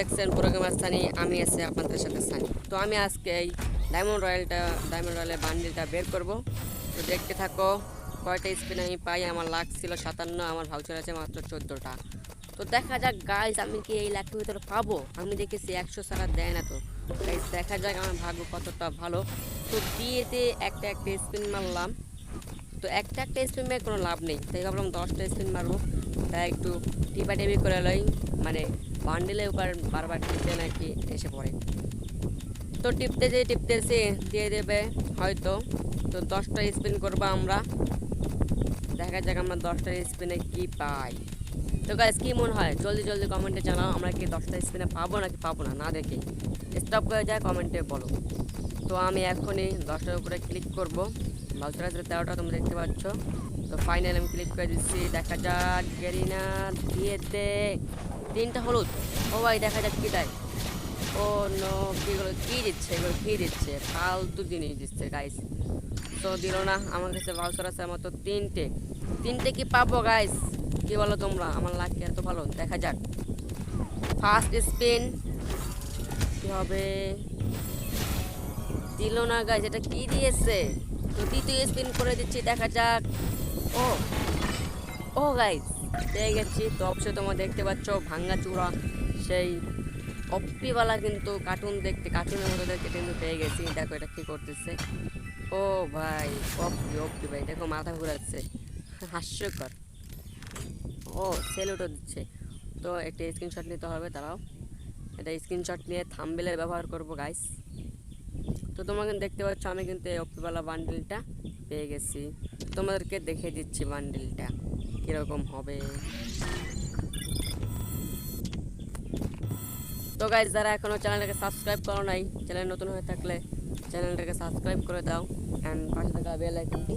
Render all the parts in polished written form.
দেখছেন প্রোগ্রামার সানি, আমি আছি আপনাদের সাথে সানি। তো আমি আজকে এই ডায়মন্ড রয়্যালের বান্ডিলটা বের করব। তো দেখতে থাকো কয়টা স্পিন আমি পাই। আমার লাখ ছিল 57, আমার ভাউচার আছে মাত্র 14টা। তো দেখা যাক গাইজ আমি কি এই লাখের ভিতরে পাবো। আমি দেখেছি 100 ছাড়া দেয় না। তো গাইজ দেখা যাক আমার ভাগ্য কতটা ভালো। তো দিয়েতে একটা একটা স্পিন মারলাম। তো একটা একটা স্পিন মেরে কোনো লাভ নেই, তাই ভাবলাম 10টা স্পিন মারবো। তাই একটু টিপাটিপি করে লই, মানে বান্ডেলের উপর বারবার টিপতে নাকি এসে পড়ে। তো টিপতেছে দিয়ে দেবে হয়তো। তো 10টা স্পিন করবো আমরা, দেখা যাক আমরা 10টা স্পিনে কি পাই। তো গাইস কি মনে হয় জলদি জলদি কমেন্টে জানাও, আমরা কি 10টা স্পিনে পাবো নাকি পাবো না, না দেখে স্টপ করে যায় কমেন্টে বলো। তো আমি এখনই 10টার উপরে ক্লিক করব। ভাউচার আছে 13টা তোমরা দেখতে পাচ্ছ। তো ফাইনাল আমি ক্লিক করে দিচ্ছি, দেখা যাক গেরিনা দিয়ে দে 3টা হলুদ। ও ভাই দেখা যাক কি দেয়। ও নো, কি দিচ্ছে এগুলো, কি দিচ্ছে, ফালতু জিনিস দিচ্ছে গাইস। তো দিল না, আমার কাছে ভাউচার আছে আমার তো তিনটে কি পাবো গাইস, কি বলো তোমরা? আমার লাকি এত ভালো, দেখা যাক ফার্স্ট স্পিন কি হবে। দিল না গাইস, এটা কি দিয়েছে। তো দ্বিতীয় স্পিন করে দিচ্ছি, দেখা যাক। ও ও গাইস পেয়ে গেছি। তো অবশ্যই তোমরা দেখতে পাচ্ছ ভাঙ্গা চূড়া সেই অপ্পিওয়ালা, কিন্তু কার্টুনের মতো দেখতে কিন্তু পেয়ে গেছি। দেখো এটা কি করতেছে। ও ভাই অপ্পি ভাই, দেখো মাথা ঘুরাচ্ছে, হাস্যকর। ও সেলুটও দিচ্ছে। তো একটা স্ক্রিনশট নিতে হবে, দাঁড়াও। এটা স্ক্রিনশট নিয়ে থাম্বনেলে ব্যবহার করব গাইস। তো তোমরা কিন্তু দেখতে পাচ্ছ আমি কিন্তু এই অপ্পিওয়ালা বান্ডেলটা পেয়ে গেছি। তোমাদেরকে দেখে দিচ্ছি বান্ডেলটা কীরকম হবে। তো গাইস যারা এখনও চ্যানেলটাকে সাবস্ক্রাইব করো নাই, চ্যানেল নতুন হয়ে থাকলে চ্যানেলটাকে সাবস্ক্রাইব করে দাও অ্যান্ড পাশে থাকা বেল আইকনটি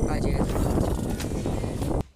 বাজিয়ে দাও।